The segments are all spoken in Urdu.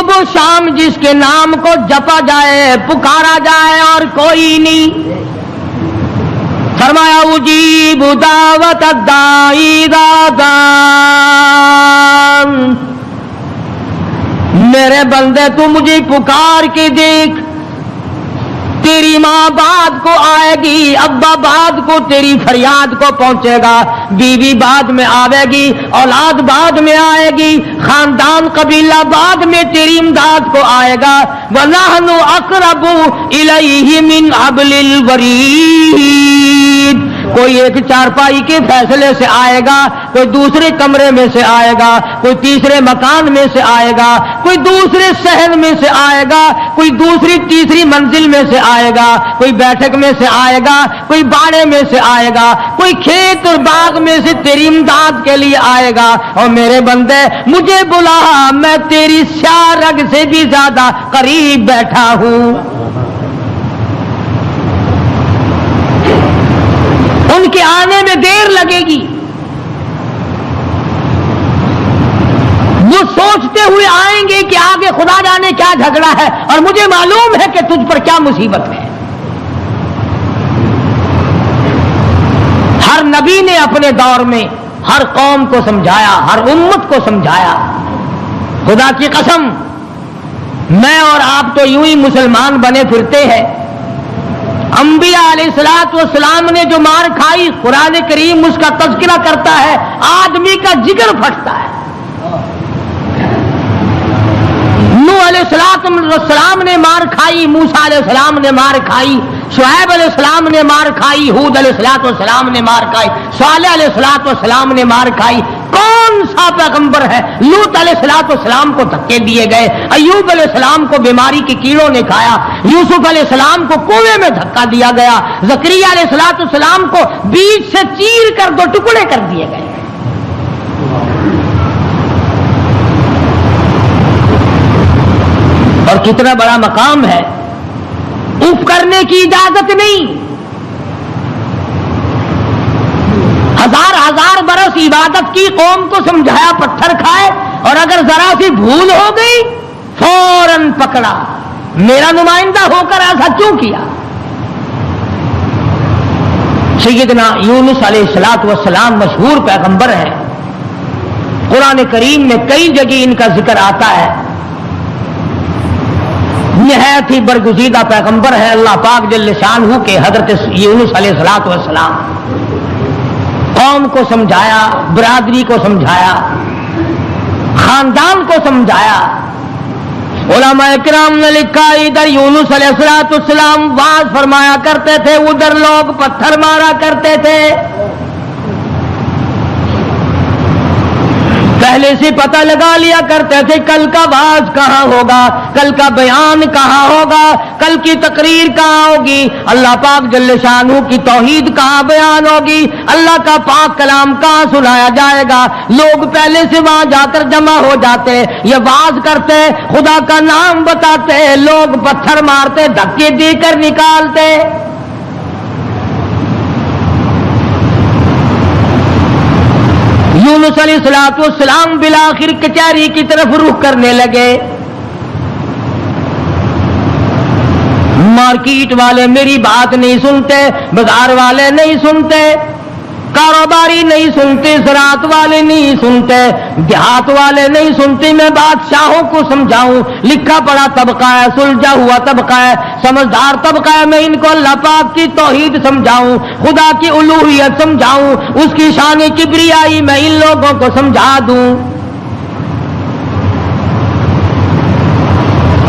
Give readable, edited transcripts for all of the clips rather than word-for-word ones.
صبح شام جس کے نام کو جپا جائے پکارا جائے اور کوئی نہیں. فرمایا اجیب دعوت الداعی اذا دعان. میرے بندے تو مجھے پکار کے دیکھ. تیری ماں بعد کو آئے گی، ابا بعد کو تیری فریاد کو پہنچے گا، بیوی بعد میں آئے گی، اولاد بعد میں آئے گی، خاندان قبیلہ بعد میں تیری امداد کو آئے گا. وَنَحْنُ أَقْرَبُ إِلَيْهِ مِنْ حَبْلِ الْوَرِيدِ. کوئی ایک چارپائی کے فیصلے سے آئے گا، کوئی دوسرے کمرے میں سے آئے گا، کوئی تیسرے مکان میں سے آئے گا، کوئی دوسرے شہر میں سے آئے گا، کوئی دوسری تیسری منزل میں سے آئے گا، کوئی بیٹھک میں سے آئے گا، کوئی باڑے میں سے آئے گا، کوئی کھیت اور باغ میں سے تیری امداد کے لیے آئے گا. اور میرے بندے مجھے بلا، میں تیری سیاہ رگ سے بھی زیادہ قریب بیٹھا ہوں. ان کے آنے میں دیر لگے گی. وہ سوچتے ہوئے آئیں گے کہ آگے خدا جانے کیا جھگڑا ہے، اور مجھے معلوم ہے کہ تجھ پر کیا مصیبت ہے. ہر نبی نے اپنے دور میں ہر قوم کو سمجھایا، ہر امت کو سمجھایا. خدا کی قسم میں اور آپ تو یوں ہی مسلمان بنے پھرتے ہیں. انبیاء علیہ الصلوۃ والسلام نے جو مار کھائی، قرآن کریم اس کا تذکرہ کرتا ہے، آدمی کا جگر پھٹتا ہے. نوح علیہ السلام نے مار کھائی، موسیٰ علیہ السلام نے مار کھائی، شعیب علیہ السلام نے مار کھائی، ہود علیہ السلام نے مار کھائی، صالح علیہ السلام نے مار کھائی. کون سا پیغمبر ہے؟ لوط علیہ السلام کو دھکے دیے گئے، ایوب علیہ السلام کو بیماری کے کیڑوں نے کھایا، یوسف علیہ السلام کو کنویں میں دھکا دیا گیا، زکریا علیہ السلام کو بیچ سے چیر کر 2 ٹکڑے کر دیے گئے. اور کتنا بڑا مقام ہے، اف کرنے کی اجازت نہیں. ہزار برس عبادت کی، قوم کو سمجھایا پتھر کھائے، اور اگر ذرا سی بھول ہو گئی فوراً پکڑا. میرا نمائندہ ہو کر ایسا کیوں کیا؟ سیدنا یونس علیہ السلام مشہور پیغمبر ہیں. قرآن کریم میں کئی جگہ ان کا ذکر آتا ہے. نہایت ہی برگزیدہ پیغمبر ہے اللہ پاک جل شانہ کے حضرت یونس علیہ السلام. قوم کو سمجھایا، برادری کو سمجھایا، خاندان کو سمجھایا. علماء کرام نے لکھا ادھر یونس علیہ السلام واز فرمایا کرتے تھے، ادھر لوگ پتھر مارا کرتے تھے. پہلے سے پتہ لگا لیا کرتے تھے کل کا واز کہاں ہوگا، کل کا بیان کہاں ہوگا، کل کی تقریر کہاں ہوگی، اللہ پاک جل شانہ کی توحید کہاں بیان ہوگی، اللہ کا پاک کلام کہاں سنایا جائے گا. لوگ پہلے سے وہاں جا کر جمع ہو جاتے، یہ واز کرتے، خدا کا نام بتاتے، لوگ پتھر مارتے، دھکے دے کر نکالتے. یونس علیہ السلام بالآخر کچہری کی طرف رخ کرنے لگے. مارکیٹ والے میری بات نہیں سنتے، بازار والے نہیں سنتے، کاروباری نہیں سنتے، زراعت والے نہیں سنتے، دیہات والے نہیں سنتے. میں بادشاہوں کو سمجھاؤں، لکھا پڑھا طبقہ ہے، سلجھا ہوا طبقہ ہے، سمجھدار طبقہ ہے، میں ان کو اللہ پاک کی توحید سمجھاؤں، خدا کی الوہیت سمجھاؤں، اس کی شان کبریائی میں ان لوگوں کو سمجھا دوں.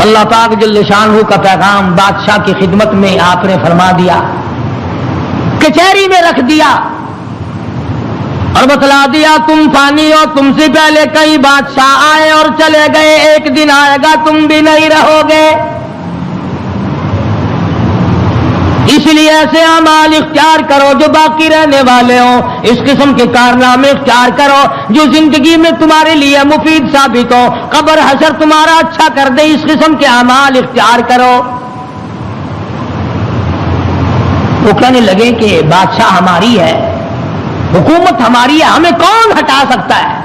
اللہ پاک جل شانہ کا پیغام بادشاہ کی خدمت میں آپ نے فرما دیا، کچہری میں رکھ دیا اور بتلا دیا تم فانی ہو، تم سے پہلے کئی بادشاہ آئے اور چلے گئے، ایک دن آئے گا تم بھی نہیں رہو گے. اس لیے ایسے اعمال اختیار کرو جو باقی رہنے والے ہوں، اس قسم کے کارنامے اختیار کرو جو زندگی میں تمہارے لیے مفید ثابت ہو، قبر حشر تمہارا اچھا کر دے، اس قسم کے اعمال اختیار کرو. وہ کہنے لگے کہ بادشاہ ہماری ہے، حکومت ہماری ہے، ہمیں کون ہٹا سکتا ہے؟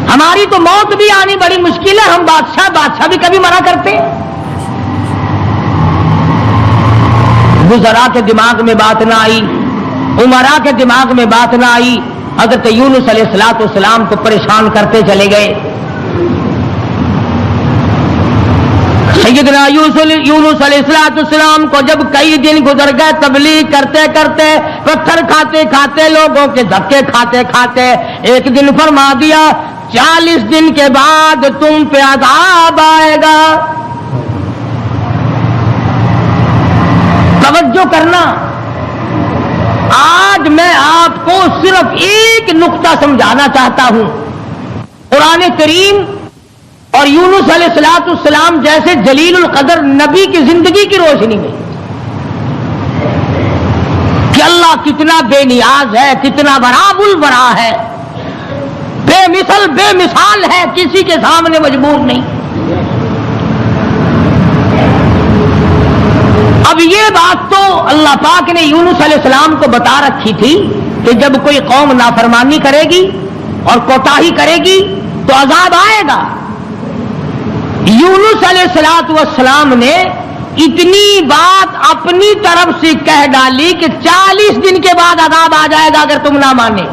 ہماری تو موت بھی آنی بڑی مشکل ہے، ہم بادشاہ بھی کبھی منع کرتے ہیں۔ وزراء کے دماغ میں بات نہ آئی، عمراء کے دماغ میں بات نہ آئی، حضرت یونس علیہ السلام کو پریشان کرتے چلے گئے۔ سیدنا یونس علیہ السلام کو جب کئی دن گزر گئے تبلیغ کرتے کرتے، پتھر کھاتے کھاتے، لوگوں کے دھکے کھاتے کھاتے، ایک دن فرما دیا 40 دن کے بعد تم پہ عذاب آئے گا۔ توجہ کرنا، آج میں آپ کو صرف ایک نقطہ سمجھانا چاہتا ہوں۔ قرآن کریم اور یونس علیہ السلام جیسے جلیل القدر نبی کی زندگی کی روشنی میں کہ اللہ کتنا بے نیاز ہے، کتنا براب البرا ہے، بے مثال ہے، کسی کے سامنے مجبور نہیں۔ اب یہ بات تو اللہ پاک نے یونس علیہ السلام کو بتا رکھی تھی کہ جب کوئی قوم نافرمانی کرے گی اور کوتاہی کرے گی تو عذاب آئے گا۔ یونس علیہ السلام نے اتنی بات اپنی طرف سے کہہ ڈالی کہ 40 دن کے بعد عذاب آ جائے گا اگر تم نہ مانے۔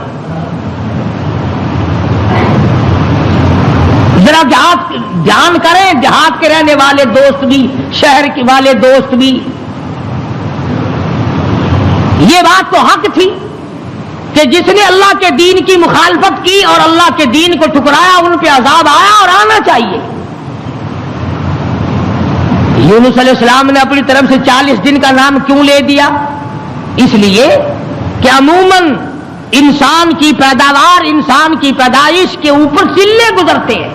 ذرا دھیان کریں، دیہات کے رہنے والے دوست بھی، شہر کے والے دوست بھی، یہ بات تو حق تھی کہ جس نے اللہ کے دین کی مخالفت کی اور اللہ کے دین کو ٹھکرایا ان پہ عذاب آیا اور آنا چاہیے۔ یونس علیہ السلام نے اپنی طرف سے 40 دن کا نام کیوں لے دیا؟ اس لیے کہ عموماً انسان کی پیداوار، انسان کی پیدائش کے اوپر چلے گزرتے ہیں۔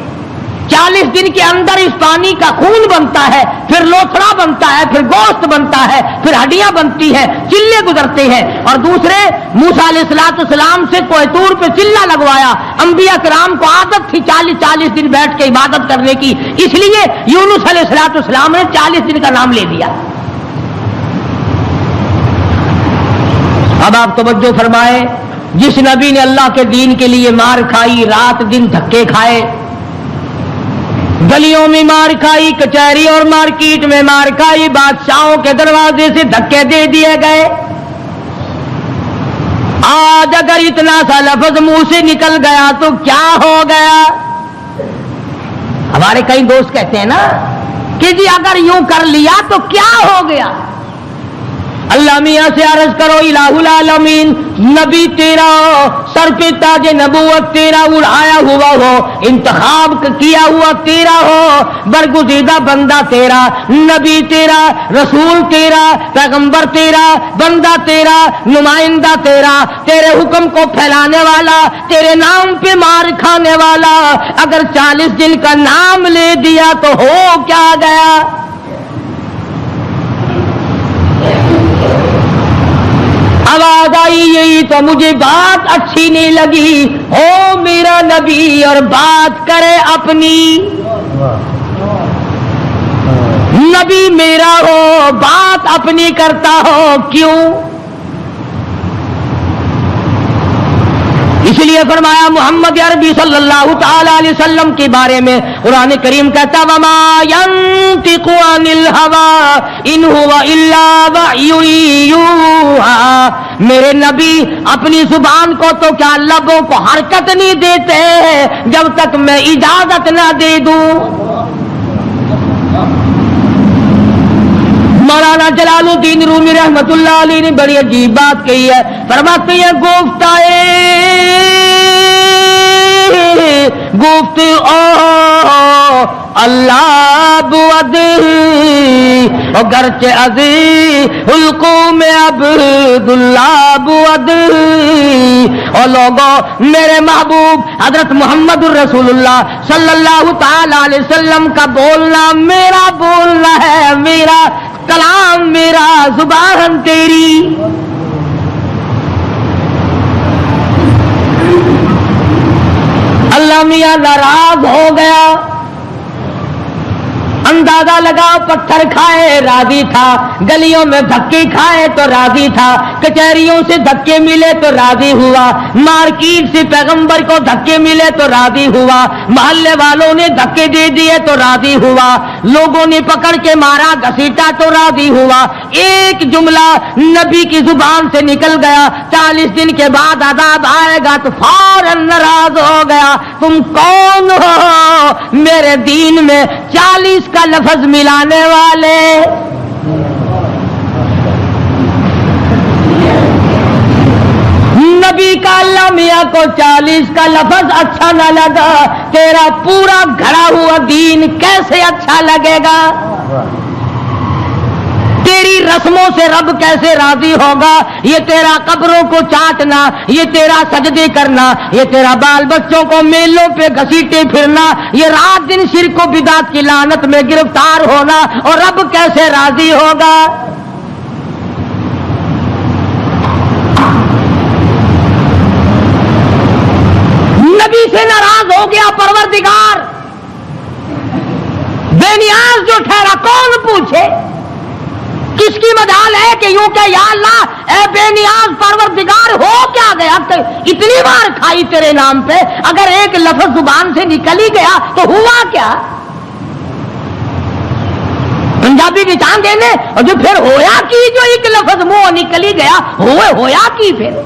40 دن کے اندر اس پانی کا خون بنتا ہے، پھر لوتھڑا بنتا ہے، پھر گوشت بنتا ہے، پھر ہڈیاں بنتی ہیں، چلے گزرتے ہیں۔ اور دوسرے موسیٰ علیہ السلام سے کوہ طور پہ چلہ لگوایا، انبیاء کرام کو عادت تھی 40 دن بیٹھ کے عبادت کرنے کی، اس لیے یونس علیہ السلام نے 40 دن کا نام لے دیا۔ اب آپ توجہ فرمائیں، جس نبی نے اللہ کے دین کے لیے مار کھائی، رات دن دھکے کھائے، گلیوں میں مار کھائی، کچہری اور مارکیٹ میں مار کھائی، بادشاہوں کے دروازے سے دھکے دے دیے گئے، آج اگر اتنا سا لفظ منہ سے نکل گیا تو کیا ہو گیا؟ ہمارے کئی دوست کہتے ہیں نا کہ جی اگر یوں کر لیا تو کیا ہو گیا؟ اللہ میاں سے عرض کرو الہ العالمین، نبی تیرا سر پہ تاج نبوت تیرا اڑایا ہوا ہو، انتخاب کیا ہوا تیرا ہو، برگزیدہ بندہ تیرا، نبی تیرا، رسول تیرا، پیغمبر تیرا، بندہ تیرا، نمائندہ تیرا، تیرے حکم کو پھیلانے والا، تیرے نام پہ مار کھانے والا، اگر 40 دن کا نام لے دیا تو ہو کیا گیا؟ آواز آئی یہی تو مجھے بات اچھی نہیں لگی، ہو میرا نبی اور بات کرے اپنی، نبی میرا ہو بات اپنی کرتا ہو کیوں؟ اس لیے فرمایا محمد عربی صلی اللہ تعالی علیہ وسلم کے بارے میں قرآن کریم کہتا وما ينطق عن الهوى ان هو الا وحی یوحی، میرے نبی اپنی زبان کو تو کیا لبوں کو حرکت نہیں دیتے جب تک میں اجازت نہ دے دوں۔ مولانا جلال الدین رومی رحمت اللہ علیہ نے بڑی عجیب بات کہی ہے، فرماتے ہیں گفت اللہ بود گرچہ عزیز القوم عبداللہ بود، اور لوگوں میرے محبوب حضرت محمد الرسول اللہ صلی اللہ تعالی علیہ وسلم کا بولنا میرا بولنا ہے، میرا کلام میرا زبان تیری۔ اللہ میاں ناراض ہو گیا، انداز اندازہ لگاؤ پتھر کھائے راضی تھا، گلیوں میں دھکے کھائے تو راضی تھا، کچہریوں سے دھکے ملے تو راضی ہوا، مارکیٹ سے پیغمبر کو دھکے ملے تو راضی ہوا، محلے والوں نے دھکے دے دیے تو راضی ہوا، لوگوں نے پکڑ کے مارا گھسیٹا تو راضی ہوا، ایک جملہ نبی کی زبان سے نکل گیا 40 دن کے بعد عذاب آئے گا تو فوراً ناراض ہو گیا، تم کون ہو میرے دین میں 40 کا لفظ ملانے والے؟ نبی کا اللہ میاں کو 40 کا لفظ اچھا نہ لگا، تیرا پورا گھڑا ہوا دین کیسے اچھا لگے گا؟ تیری رسموں سے رب کیسے راضی ہوگا؟ یہ تیرا قبروں کو چاٹنا، یہ تیرا سجدے کرنا، یہ تیرا بال بچوں کو میلوں پہ گھسیٹے پھرنا، یہ رات دن شرک و بدعت کی لعنت میں گرفتار ہونا، اور رب کیسے راضی ہوگا؟ نبی سے ناراض ہو گیا پروردگار، بے نیاز جو ٹھہرا کون پوچھے؟ کس کی مجال ہے کہ یوں کہ یا اللہ اے بے نیاز پروردگار ہو کیا گیا؟ اتنی بار کھائی تیرے نام پہ، اگر ایک لفظ زبان سے نکل ہی گیا تو ہوا کیا؟ پنجابی کی چاند دینے اور جو پھر ہویا کی، جو ایک لفظ منہ نکل ہی گیا ہویا کی پھر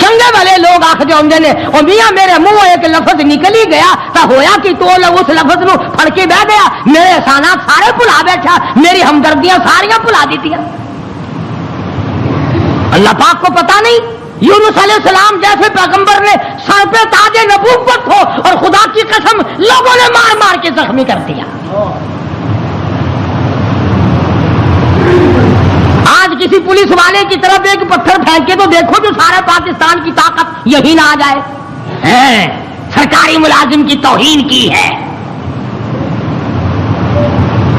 چنگے بھلے لوگ آخر آدھے نے اور میاں میرے منہ ایک لفظ نکل ہی گیا تو ہویا کہ تو اس لفظ نو پھڑ کے بہ گیا، میرے احسانات سارے بھلا بیٹھا، میری ہمدردیاں ساریاں بھلا دیتی۔ اللہ پاک کو پتا نہیں یونس علیہ السلام جیسے پیغمبر نے سر پہ تاج نبوت ہو اور خدا کی قسم لوگوں نے مار مار کے زخمی کر دیا۔ آج کسی پولیس والے کی طرف ایک پتھر پھینک کے تو دیکھو جو سارے پاکستان کی طاقت یہی نہ آ جائے، سرکاری ملازم کی توہین کی ہے،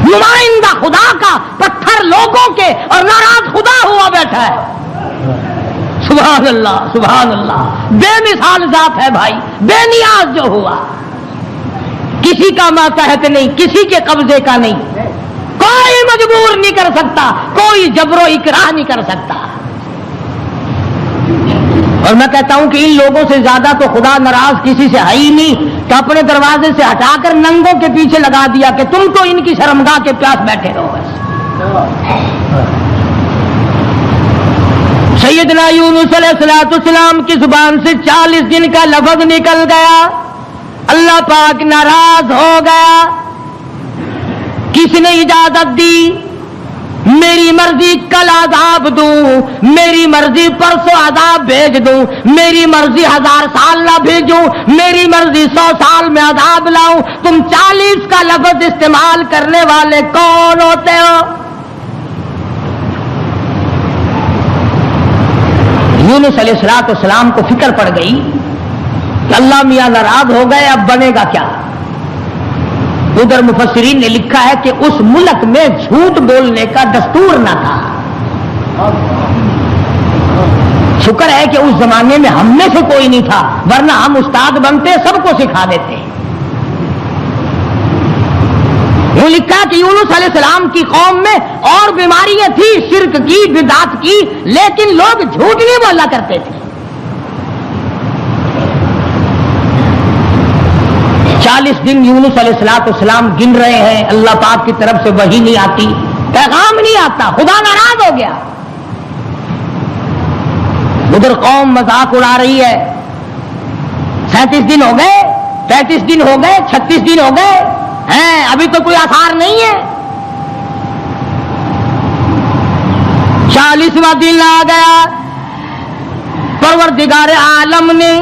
نمائندہ خدا کا پتھر لوگوں کے اور ناراض خدا ہوا بیٹھا ہے۔ سبحان اللہ سبحان اللہ، بے مثال ذات ہے بھائی، بے نیاز جو ہوا، کسی کا ماتحت نہیں، کسی کے قبضے کا نہیں، کوئی مجبور نہیں کر سکتا، کوئی جبر و اکراہ نہیں کر سکتا۔ اور میں کہتا ہوں کہ ان لوگوں سے زیادہ تو خدا ناراض کسی سے ہے ہی نہیں کہ اپنے دروازے سے ہٹا کر ننگوں کے پیچھے لگا دیا کہ تم تو ان کی شرمگاہ کے پیاس بیٹھے رہو بس۔ سیدنا یونس علیہ السلام کی زبان سے 40 دن کا لفظ نکل گیا، اللہ پاک ناراض ہو گیا۔ کس نے اجازت دی؟ میری مرضی کل عذاب دوں، میری مرضی پرسوں عذاب بھیج دوں، میری مرضی 1000 سال نہ بھیجوں، میری مرضی 100 سال میں عذاب لاؤں، تم 40 کا لفظ استعمال کرنے والے کون ہوتے ہو؟ یونس علیہ السلام کو فکر پڑ گئی کہ اللہ میاں ناراض ہو گئے، اب بنے گا کیا؟ ادھر مفسرین نے لکھا ہے کہ اس ملک میں جھوٹ بولنے کا دستور نہ تھا۔ شکر ہے کہ اس زمانے میں ہم میں سے کوئی نہیں تھا، ورنہ ہم استاد بنتے سب کو سکھا دیتے۔ وہ لکھا کہ یونس علیہ السلام کی قوم میں اور بیماریاں تھی، شرک کی، بدعت کی، لیکن لوگ جھوٹ نہیں بولا کرتے تھے۔ 40 دن یونس علیہ السلام گن رہے ہیں، اللہ پاک کی طرف سے وحی نہیں آتی، پیغام نہیں آتا، خدا ناراض ہو گیا۔ ادھر قوم مذاق اڑا رہی ہے، 37 دن ہو گئے، 35 دن ہو گئے، 36 دن ہو گئے ہیں، ابھی تو کوئی آثار نہیں ہے۔ 40واں دن آ گیا، پروردگار عالم نے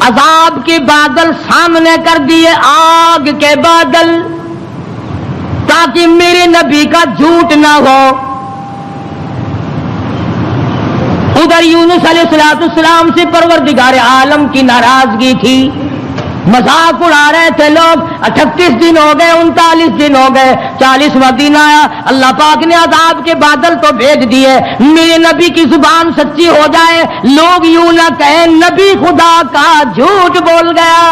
عذاب کے بادل سامنے کر دیے، آگ کے بادل، تاکہ میرے نبی کا جھوٹ نہ ہو۔ ادھر یونس علیہ السلام سے پروردگار عالم کی ناراضگی تھی، مذاق اڑا رہے تھے لوگ۔ 38 دن ہو گئے، 39 دن ہو گئے، 40واں دن آیا، اللہ پاک نے عذاب کے بادل تو بھیج دیے، میرے نبی کی زبان سچی ہو جائے، لوگ یوں نہ کہیں نبی خدا کا جھوٹ بول گیا۔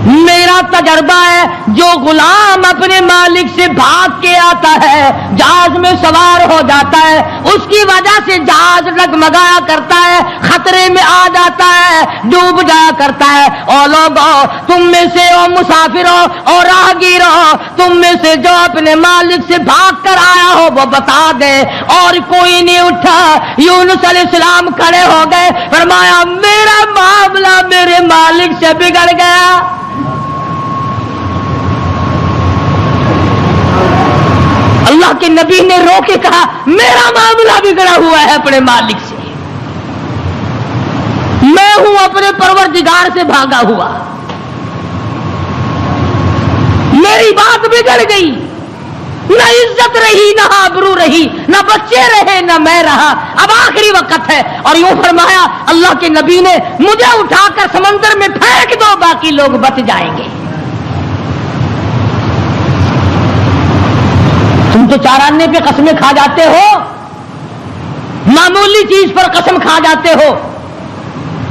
میرا تجربہ ہے جو غلام اپنے مالک سے بھاگ کے آتا ہے جہاز میں سوار ہو جاتا ہے اس کی وجہ سے جہاز ڈگمگایا کرتا ہے خطرے میں آ جاتا ہے ڈوب جایا کرتا ہے اور لوگوں تم میں سے او مسافروں اور راہگیروں تم میں سے جو اپنے مالک سے بھاگ کر آیا ہو وہ بتا دے اور کوئی نہیں اٹھا یونس علیہ السلام کھڑے ہو گئے فرمایا میرا معاملہ میرے مالک سے بگڑ گیا اللہ کے نبی نے رو کے کہا میرا معاملہ بگڑا ہوا ہے اپنے مالک سے میں ہوں اپنے پروردگار سے بھاگا ہوا میری بات بگڑ گئی نہ عزت رہی نہ آبرو رہی نہ بچے رہے نہ میں رہا اب آخری وقت ہے اور یوں فرمایا اللہ کے نبی نے مجھے اٹھا کر سمندر میں پھینک دو باقی لوگ بچ جائیں گے تم تو چاراننے پہ قسمیں کھا جاتے ہو معمولی چیز پر قسم کھا جاتے ہو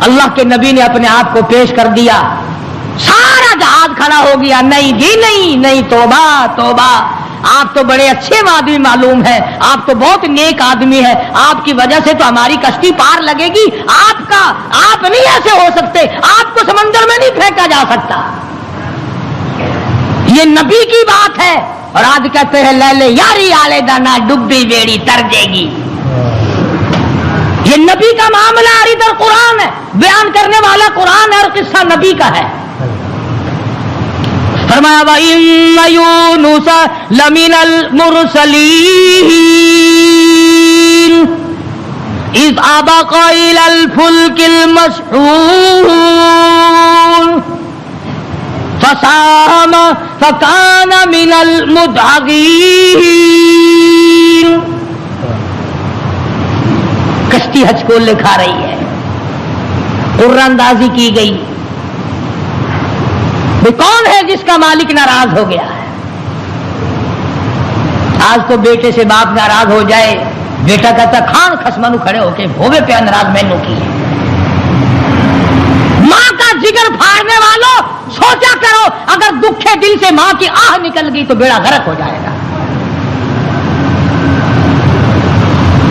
اللہ کے نبی نے اپنے آپ کو پیش کر دیا سارا جہاز کھڑا ہو گیا نہیں جی نہیں توبہ توبہ آپ تو بڑے اچھے آدمی معلوم ہے آپ تو بہت نیک آدمی ہے آپ کی وجہ سے تو ہماری کشتی پار لگے گی آپ نہیں ایسے ہو سکتے آپ کو سمندر میں نہیں پھینکا جا سکتا یہ نبی کی بات ہے اور آج کہتے ہیں لے لے یاری آلے دانا ڈبی بیڑی تر جے گی یہ نبی کا معاملہ ادھر قرآن ہے بیان کرنے والا قرآن ہے اور قصہ نبی کا ہے فرمایا وَإِنَّ يُونُسَ لَمِنَ الْمُرْسَلِينَ إِذْ أَبَقَ إِلَى الْفُلْكِ الْمَشْحُونِ فَسَاهَمَ فَكَانَ مِنَ الْمُدْحَضِينَ کشتی حج کو لکھا رہی ہے قرآن اندازی کی گئی وہ کون ہے جس کا مالک ناراض ہو گیا ہے آج تو بیٹے سے باپ ناراض ہو جائے بیٹا کہتا کھان خسمانو کھڑے ہو کے بھوے پہ ناراض میں نو کی ماں کا جگر پھاڑنے والوں سوچا کرو اگر دکھے دل سے ماں کی آہ نکل گئی تو بیڑا غرق ہو جائے گا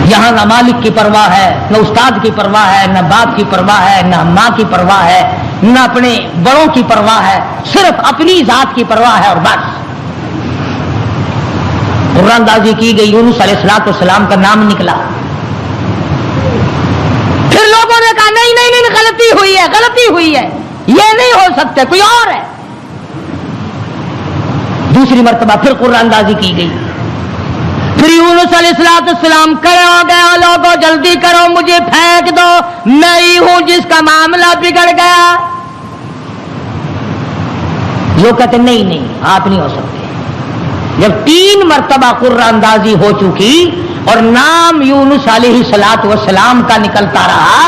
یہاں نہ مالک کی پرواہ ہے نہ استاد کی پرواہ ہے نہ باپ کی پرواہ ہے نہ ماں کی پرواہ ہے نہ اپنے بڑوں کی پرواہ ہے صرف اپنی ذات کی پرواہ ہے اور بس قرآن اندازی کی گئی یونس علیہ السلام کا نام نکلا پھر لوگوں نے کہا نہیں غلطی ہوئی ہے یہ نہیں ہو سکتے کوئی اور ہے دوسری مرتبہ پھر قرآن اندازی کی گئی پھر یونس علیہ السلام کھڑے ہو گئے لوگوں جلدی کرو مجھے پھینک دو میں ہی ہوں جس کا معاملہ بگڑ گیا لوگ کہتے نہیں آپ نہیں ہو سکتے جب 3 مرتبہ قرآن اندازی ہو چکی اور نام یونس علیہ السلام کا نکلتا رہا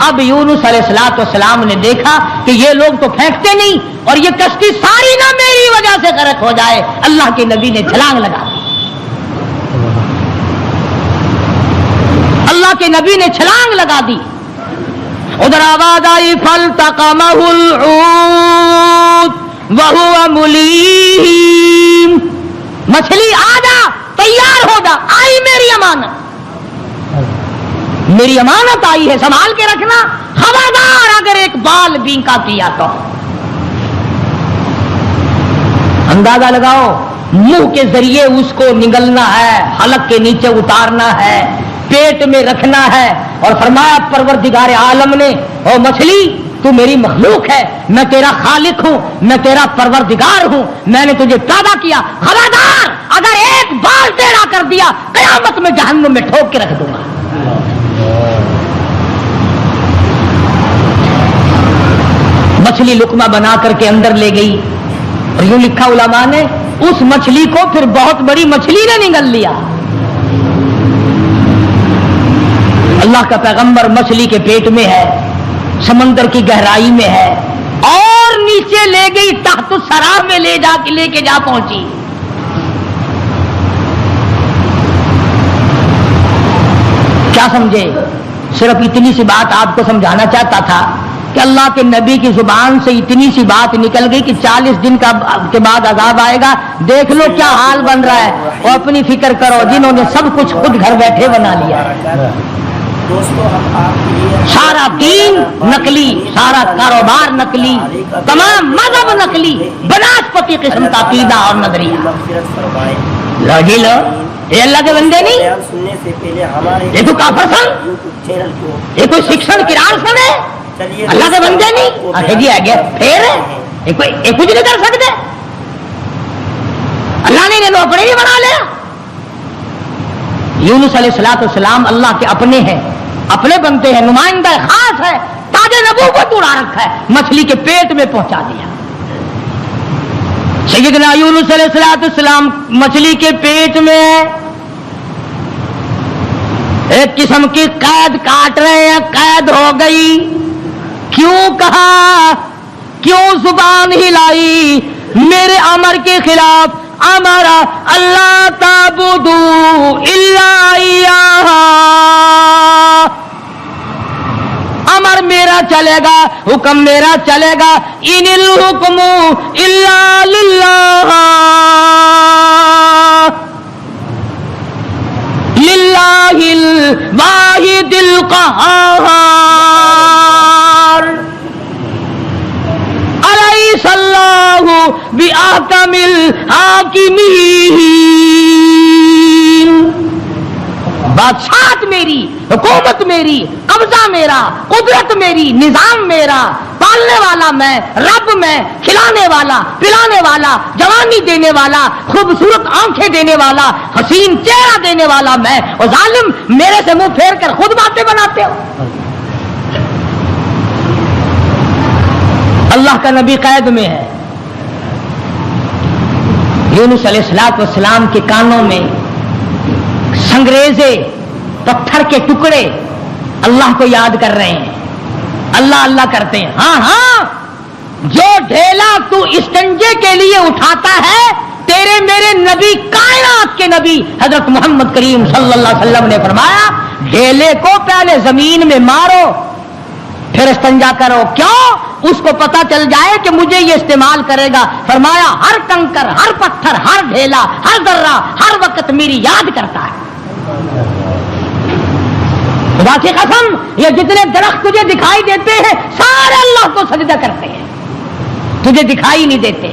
اب یونس علیہ السلام نے دیکھا کہ یہ لوگ تو پھینکتے نہیں اور یہ کشتی ساری نہ میری وجہ سے غرق ہو جائے اللہ کے نبی نے چھلانگ لگا دی اللہ کے نبی نے چھلانگ لگا دی ادھر آواز آئی فَالْتَقَمَهُ الْحُوتُ وَهُوَ مُلِيمٌ مچھلی آ جا تیار ہو جا آئی میری امانت آئی ہے سنبھال کے رکھنا خبردار اگر ایک بال بینکا کیا تو اندازہ لگاؤ منہ کے ذریعے اس کو نگلنا ہے حلق کے نیچے اتارنا ہے پیٹ میں رکھنا ہے اور فرمایا پروردگار عالم نے او مچھلی تو میری مخلوق ہے میں تیرا خالق ہوں میں تیرا پروردگار ہوں میں نے تجھے پیدا کیا خبردار اگر ایک بال ٹیڑھا کر دیا قیامت میں جہنم میں ٹھوک کے رکھ دوں گا مچھلی لقمہ بنا کر کے اندر لے گئی اور یوں لکھا علماء نے اس مچھلی کو پھر بہت بڑی مچھلی نے نگل لیا اللہ کا پیغمبر مچھلی کے پیٹ میں ہے سمندر کی گہرائی میں ہے اور نیچے لے گئی تحت الثرى میں لے کے جا پہنچی کیا سمجھے صرف اتنی سی بات آپ کو سمجھانا چاہتا تھا کہ اللہ کے نبی کی زبان سے اتنی سی بات نکل گئی کہ 40 دن کے بعد عذاب آئے گا. دیکھ لو کیا حال بن رہا ہے. اور اپنی فکر کرو جنہوں نے سب کچھ خود گھر بیٹھے بنا لیا ہے. سارا دین نقلی، سارا کاروبار نقلی، تمام مذہب نقلی، بناسپتی قسم کا عقیدہ اور نظریہ. لو جی لو، یہ اللہ کے بندے نہیں، یہ تو کافر سن، یہ کوئی شکشن کرار سن ہے، اللہ کے بندے نہیں. آگے جی آگے پھر یہ کچھ نہیں کر سکتے. اللہ نے انہیں نوکرے ہی بنا لیا. یونس علیہ السلام اللہ کے اپنے ہیں، اپنے بنتے ہیں، نمائندہ خاص ہے، تاج نبوت اڑا رکھا ہے، مچھلی کے پیٹ میں پہنچا دیا. سیدنا یونس علیہ السلام مچھلی کے پیٹ میں ایک قسم کی قید کاٹ رہے ہیں. قید ہو گئی. کیوں کہا، کیوں زبان ہلائی میرے امر کے خلاف؟ امرا اللہ تعبدوا الا ایاہ، امر میرا چلے گا، حکم میرا چلے گا. ان الحکم الا للہ، للہ الواحد القہار. الیس اللہ بأحکم الحاکمین. بادشاہت میری، حکومت میری، قبضہ میرا، قدرت میری، نظام میرا، پالنے والا میں، رب میں، کھلانے والا، پلانے والا، جوانی دینے والا، خوبصورت آنکھیں دینے والا، حسین چہرہ دینے والا میں. اور ظالم میرے سے منہ پھیر کر خود باتیں بناتے ہو. اللہ کا نبی قید میں ہے. یونس علیہ السلام کے کانوں میں سنگریزے، پتھر کے ٹکڑے اللہ کو یاد کر رہے ہیں، اللہ اللہ کرتے ہیں. ہاں ہاں، جو ڈھیلا تو استنجے کے لیے اٹھاتا ہے، تیرے میرے نبی، کائنات کے نبی حضرت محمد کریم صلی اللہ علیہ وسلم نے فرمایا ڈھیلے کو پہلے زمین میں مارو پھر استنجا کرو. کیوں؟ اس کو پتا چل جائے کہ مجھے یہ استعمال کرے گا. فرمایا ہر کنکر، ہر پتھر، ہر ڈھیلا، ہر ذرہ ہر وقت میری یاد کرتا ہے. خدا کی قسم، یہ جتنے درخت تجھے دکھائی دیتے ہیں سارے اللہ کو سجدہ کرتے ہیں، تجھے دکھائی نہیں دیتے.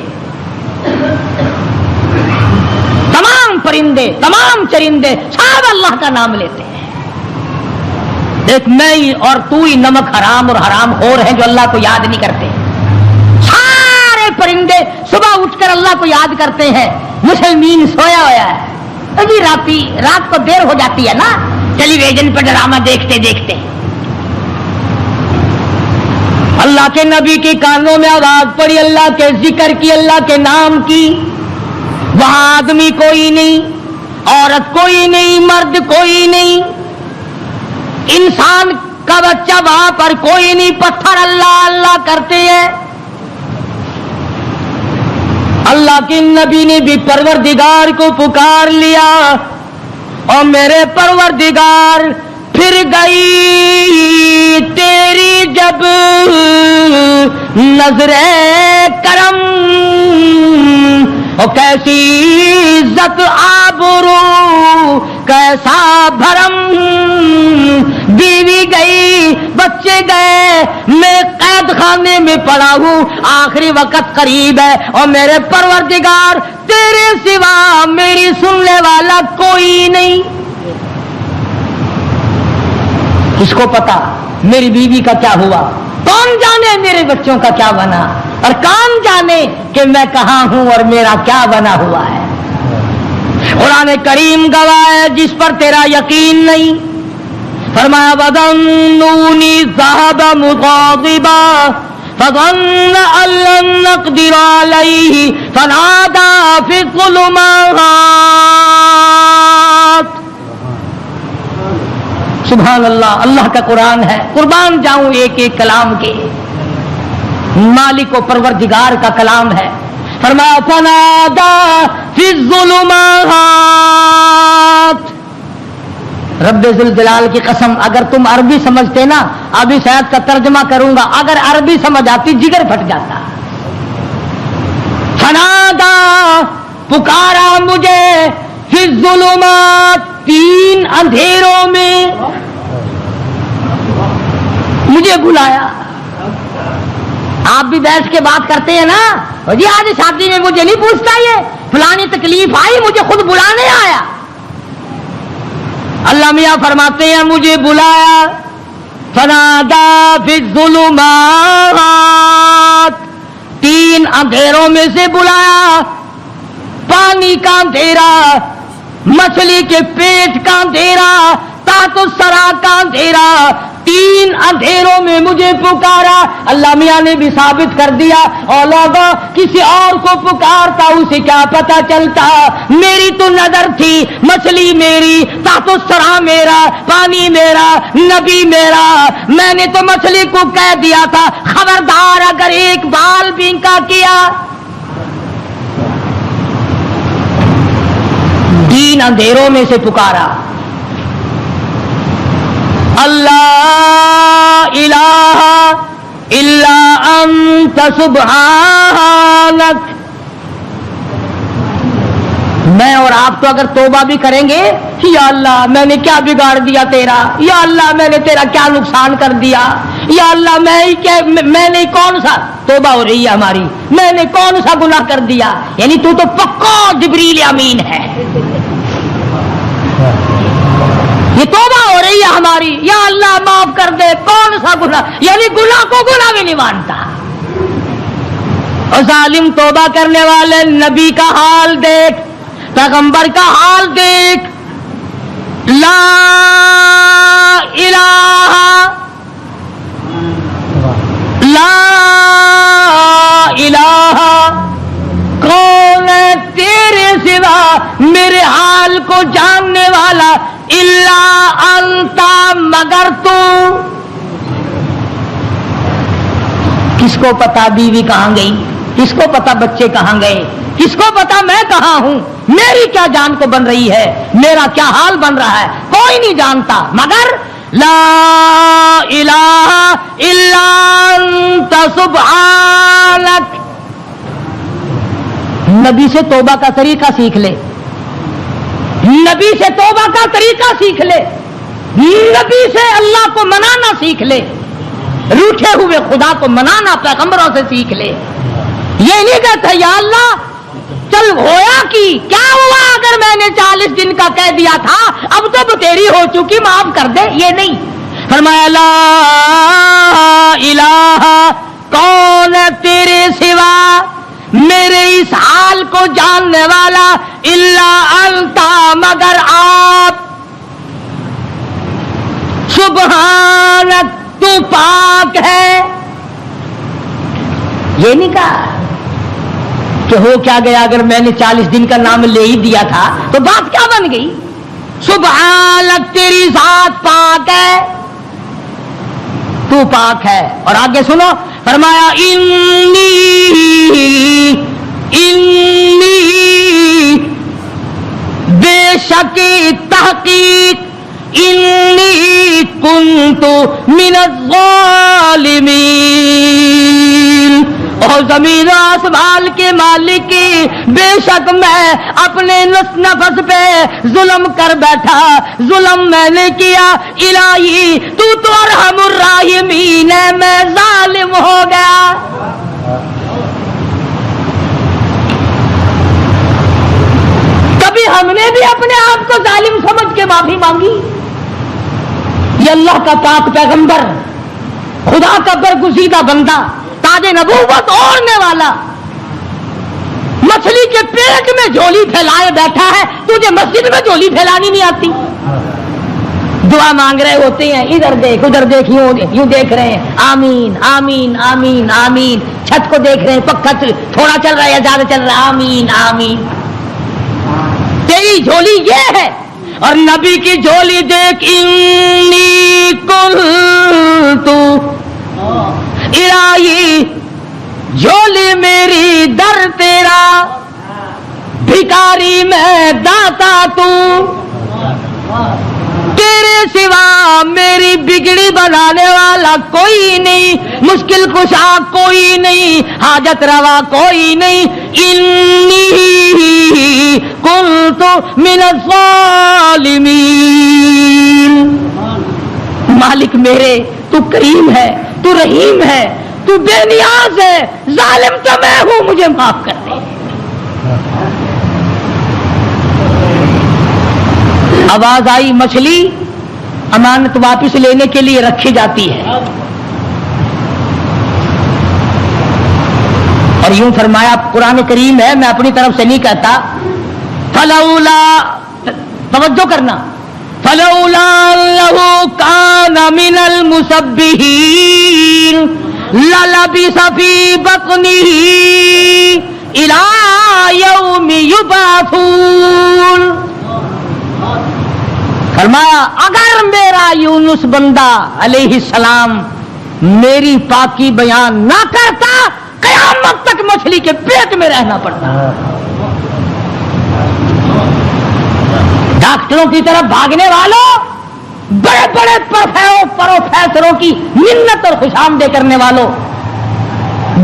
تمام پرندے، تمام چرندے سب اللہ کا نام لیتے ہیں. ایک میں ہی اور تو ہی نمک حرام اور حرام خور ہیں جو اللہ کو یاد نہیں کرتے. سارے پرندے صبح اٹھ کر اللہ کو یاد کرتے ہیں. مسلمین سویا ہوا ہے. ابھی رات کو دیر ہو جاتی ہے نا ٹیلی ویژن پر ڈرامہ دیکھتے دیکھتے. اللہ کے نبی کے کانوں میں آواز پڑی، اللہ کے ذکر کی، اللہ کے نام کی. وہاں آدمی کوئی نہیں، عورت کوئی نہیں، مرد کوئی نہیں، انسان کا بچہ وہاں پر کوئی نہیں. پتھر اللہ اللہ کرتے ہیں. اللہ کے نبی نے بھی پروردگار کو پکار لیا، اور میرے پروردگار پھر گئی تیری جب نظر کرم، اور کیسی عزت آبرو کیسا بھرم. بیوی گئی، بچے گئے، میں قید خانے میں پڑا ہوں، آخری وقت قریب ہے، اور میرے پروردگار تیرے سوا میری سننے والا کوئی نہیں. کس کو پتا میری بیوی کا کیا ہوا؟ کون جانے میرے بچوں کا کیا بنا؟ اور کون جانے کہ میں کہاں ہوں اور میرا کیا بنا ہوا ہے؟ قرآن کریم گواہ ہے جس پر تیرا یقین نہیں. فرمایا وَظَنُّونِي ذَهَبَ مُغَاضِبًا فَظَنَّ أَن لَّن نَّقْدِرَ عَلَيْهِ فَنَادَىٰ فِي الظُّلُمَاتِ. سبحان اللہ، اللہ کا قرآن ہے. قربان جاؤں ایک ایک کلام کے. مالک و پروردگار کا کلام ہے. فرمایا فَنَادَىٰ فِي الظُّلُمَاتِ. رب ذوالجلال کی قسم اگر تم عربی سمجھتے نا، ابھی شاید کا ترجمہ کروں گا، اگر عربی سمجھ آتی جگر پھٹ جاتا. فنادا پکارا مجھے فی الظلمات، 3 اندھیروں میں مجھے بلایا. آپ بھی بیٹھ کے بات کرتے ہیں نا، جی آج شادی میں مجھے نہیں پوچھتا، یہ فلانی تکلیف آئی مجھے خود بلانے آیا. اللہ میاں فرماتے ہیں مجھے بلایا. فنادا فی الظلمات، 3 اندھیروں میں سے بلایا. پانی کا اندھیرا، مچھلی کے پیٹ کا اندھیرا، تحت الثری کا اندھیرا، 3 اندھیروں میں مجھے پکارا. اللہ میاں نے بھی ثابت کر دیا، اور لوگوں کسی اور کو پکارتا اسے کیا پتا چلتا. میری تو نظر تھی، مچھلی میری، تحت الثری میرا، پانی میرا، نبی میرا. میں نے تو مچھلی کو کہہ دیا تھا خبردار اگر ایک بال بینکا کیا. 3 اندھیروں میں سے پکارا. اللہ الہ الا انت سبحانک. میں اور آپ تو اگر توبہ بھی کریں گے، یا اللہ میں نے کیا بگاڑ دیا تیرا، یا اللہ میں نے تیرا کیا نقصان کر دیا، یا اللہ میں نے کون سا، توبہ ہو رہی ہے ہماری، میں نے کون سا گناہ کر دیا. یعنی تو پکا جبریل امین ہے. یہ توبہ ہو رہی ہے ہماری، یا اللہ معاف کر دے، کون سا گناہ، یعنی گناہ کو گناہ بھی نہیں مانتا. اور ظالم توبہ کرنے والے نبی کا حال دیکھ، پیغمبر کا حال دیکھ. لا الہ کون ہے تیرے سوا میرے حال کو جاننے والا، الا انتا مگر تو. کس کو پتا بیوی کہاں گئی، کس کو پتا بچے کہاں گئے، کس کو پتا میں کہاں ہوں، میری کیا جان کو بن رہی ہے، میرا کیا حال بن رہا ہے، کوئی نہیں جانتا مگر لا الہ الا انت سبحانک. نبی سے توبہ کا طریقہ سیکھ لے، نبی سے توبہ کا طریقہ سیکھ لے، نبی سے اللہ کو منانا سیکھ لے، روٹھے ہوئے خدا کو منانا پیغمبروں سے سیکھ لے. یہ نہیں کہتا یا اللہ چل ہویا کی کیا ہوا اگر میں نے 40 دن کا کہہ دیا تھا، اب تو تیری ہو چکی معاف کر دے. یہ نہیں. فرمایا لا الہ کون ہے تیرے سوا میرے اس حال کو جاننے والا، الا انتا مگر آپ، سبحانک تو پاک ہے. یہ نہیں کہا کہ ہو کیا گیا اگر میں نے 40 دن کا نام لے ہی دیا تھا تو بات کیا بن گئی. سبحانک تیری ذات پاک ہے، تو پاک ہے. اور آگے سنو، فرمایا انی بے شک تحقیق انی کنت من الظالمین. اور زمین و آسمان کے مالک کی بے شک میں اپنے نفس پہ ظلم کر بیٹھا، ظلم میں نے کیا. الہی تو ارحم الراحمین ہے، میں ظالم ہو گیا. کبھی ہم نے بھی اپنے آپ کو ظالم سمجھ کے معافی مانگی؟ یہ اللہ کا پاک پیغمبر، خدا کا برگزیدہ بندہ، تاج نبوت اوڑھنے والا، مچھلی کے پیٹ میں جھولی پھیلائے بیٹھا ہے، تجھے مسجد میں جھولی پھیلانی نہیں آتی؟ دعا مانگ رہے ہوتے ہیں، ادھر دیکھ ادھر دیکھ، یوں دیکھ رہے ہیں، آمین آمین آمین آمین. چھت کو دیکھ رہے ہیں، پکا تھوڑا چل رہا ہے یا زیادہ چل رہا ہے، آمین آمین. تیری جھولی یہ ہے. اور نبی کی جھولی دیکھ، انی کنت الہی جھولی میری در تیرا، بھکاری میں داتا تیرے سوا میری بگڑی بنانے والا کوئی نہیں، مشکل کشا کوئی نہیں، حاجت روا کوئی نہیں، انی کنت من الظالمین۔ مالک میرے تو کریم ہے، تو رحیم ہے، تو بے نیاز ہے، ظالم تو میں ہوں، مجھے معاف کر دے۔ آواز آئی مچھلی امانت واپس لینے کے لیے رکھی جاتی ہے، اور یوں فرمایا، قرآن کریم ہے، میں اپنی طرف سے نہیں کہتا، فلولا، توجہ کرنا، فلولا انہ کان من المسبحین للبث فی بطنہ الی یوم یبعثون۔ فرمایا اگر میرا یونس بندہ علیہ السلام میری پاکی بیان نہ کرتا، قیامت تک مچھلی کے پیٹ میں رہنا پڑتا۔ ڈاکٹروں کی طرف بھاگنے والوں، بڑے بڑے پروفیسروں کی منت اور خوشامدے کرنے والوں،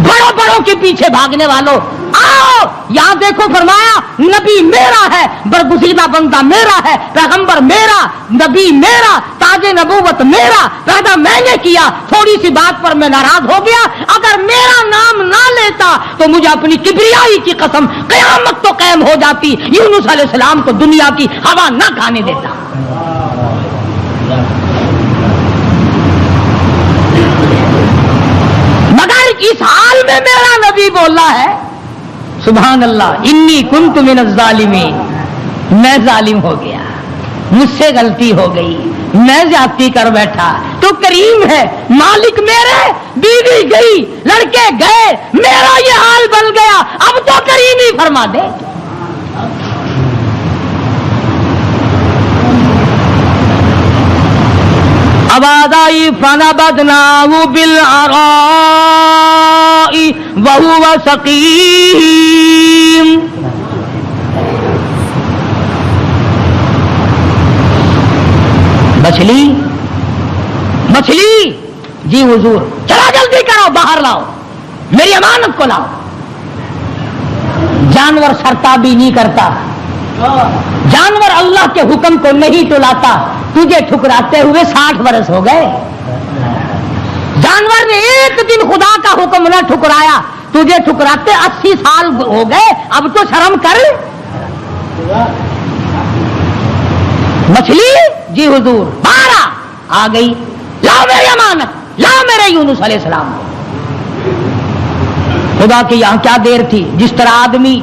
بڑوں بڑوں کے پیچھے بھاگنے والوں، آؤ یہاں دیکھو، فرمایا نبی میرا ہے، برگزیدہ بندہ میرا ہے، پیغمبر میرا، نبی میرا، تاج نبوت میرا، پیدا میں نے کیا، تھوڑی سی بات پر میں ناراض ہو گیا، اگر میرا نام نہ لیتا تو مجھے اپنی کبریائی کی قسم قیامت تو قائم ہو جاتی، یونس علیہ السلام کو دنیا کی ہوا نہ کھانے دیتا۔ مگر اس حال میں میرا نبی بولا ہے، سبحان اللہ، انی کنت من الظالمین، میں ظالم ہو گیا، مجھ سے غلطی ہو گئی، میں زیادتی کر بیٹھا، تو کریم ہے، مالک میرے، بیوی گئی، لڑکے گئے، میرا یہ حال بن گیا، اب تو کریم ہی فرما دے۔ آواز آئی فنبذناہ بالعراء وہو سقیم۔ مچھلی جی حضور، چلا جلدی کرو، باہر لاؤ، میری امانت کو لاؤ۔ جانور سرتابی نہیں کرتا، جانور اللہ کے حکم کو نہیں ٹلاتا، تجھے ٹھکراتے ہوئے 60 برس ہو گئے، جانور نے ایک دن خدا کا حکم نہ ٹھکرایا، تجھے ٹھکراتے 80 سال ہو گئے، اب تو شرم کر۔ مچھلی جی حضور، باہر آ گئی، لاؤ میری امانت، لاؤ میرے یونس علیہ السلام۔ خدا کی یہاں کیا دیر تھی، جس طرح آدمی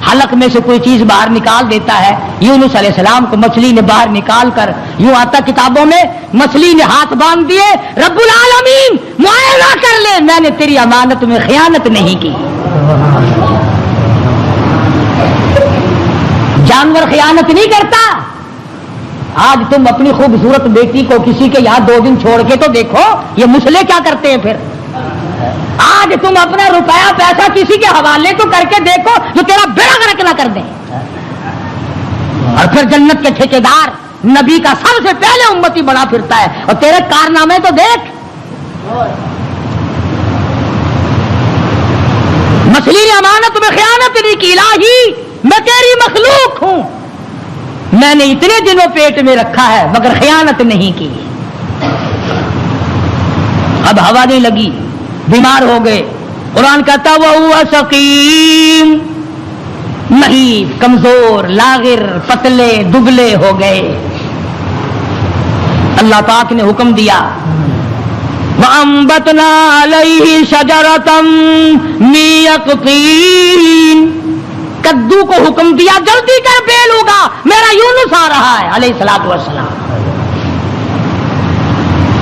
حلق میں سے کوئی چیز باہر نکال دیتا ہے، یونس علیہ السلام کو مچھلی نے باہر نکال کر، یوں آتا کتابوں میں، مچھلی نے ہاتھ باندھ دیے، رب العالمین معائنہ کر لے، میں نے تیری امانت میں خیانت نہیں کی۔ جانور خیانت نہیں کرتا۔ آج تم اپنی خوبصورت بیٹی کو کسی کے یہاں 2 دن چھوڑ کے تو دیکھو، یہ مسلے کیا کرتے ہیں پھر۔ آج تم اپنا روپیہ پیسہ کسی کے حوالے تو کر کے دیکھو جو تیرا بیڑا غرق نہ کر دیں، اور پھر جنت کے ٹھیکیدار نبی کا سب سے پہلے امتی بنا پھرتا ہے، اور تیرے کارنامے تو دیکھ۔ مچھلی نے امانت میں خیانت نہیں کی، الہی میں تیری مخلوق ہوں، میں نے اتنے دنوں پیٹ میں رکھا ہے مگر خیانت نہیں کی۔ اب ہوا نہیں لگی، بیمار ہو گئے، قرآن کہتا وہ سقیم، نہیں، کمزور، لاغر، پتلے دبلے ہو گئے۔ اللہ پاک نے حکم دیا، وَأَنبَتْنَا عَلَيْهِ شَجَرَةً مِّن يَقْطِينٍ، کدو کو حکم دیا جلدی کر بیل ہوگا، میرا یونس آ رہا ہے علیہ الصلوۃ والسلام۔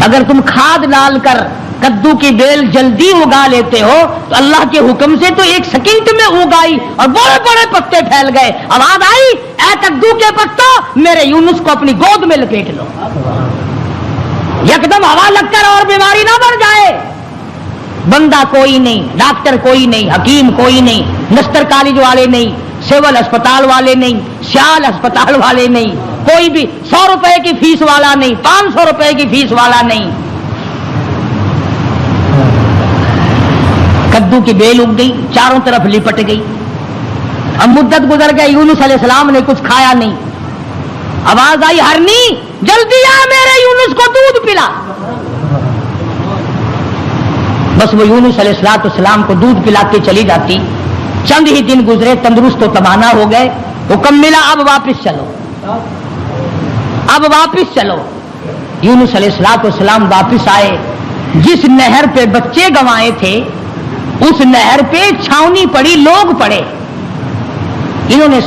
اگر تم کھاد ڈال کر کدو کی بیل جلدی اگا لیتے ہو تو اللہ کے حکم سے تو 1 سیکنڈ میں اگائی اور بڑے بڑے پتے پھیل گئے۔ آواز آئی، اے کدو کے پتوں، میرے یونس کو اپنی گود میں لپیٹ لو، یکدم ہوا لگ کر اور بیماری نہ بڑھ جائے۔ بندہ کوئی نہیں، ڈاکٹر کوئی نہیں، حکیم کوئی نہیں، نستر کالج والے نہیں، سول اسپتال والے نہیں، سیال اسپتال والے نہیں، کوئی بھی 100 روپے کی فیس والا نہیں، 500 روپے کی فیس والا نہیں. کدو کی بیل اگ گئی، چاروں طرف لپٹ گئی. اب مدت گزر گئی، یونس علیہ السلام نے کچھ کھایا نہیں. آواز آئی ہرنی جلدی آ میرے یونس کو دودھ پلا. بس وہ یونس علیہ السلام کو دودھ پلاتے چلی جاتی. چند ہی دن گزرے، تندرست و توانا ہو گئے. حکم ملا اب واپس چلو، اب واپس چلو. یونس علیہ السلام واپس آئے. جس نہر پہ بچے گنوائے تھے اس نہر پہ چھاونی پڑی، لوگ پڑے. انہوں نے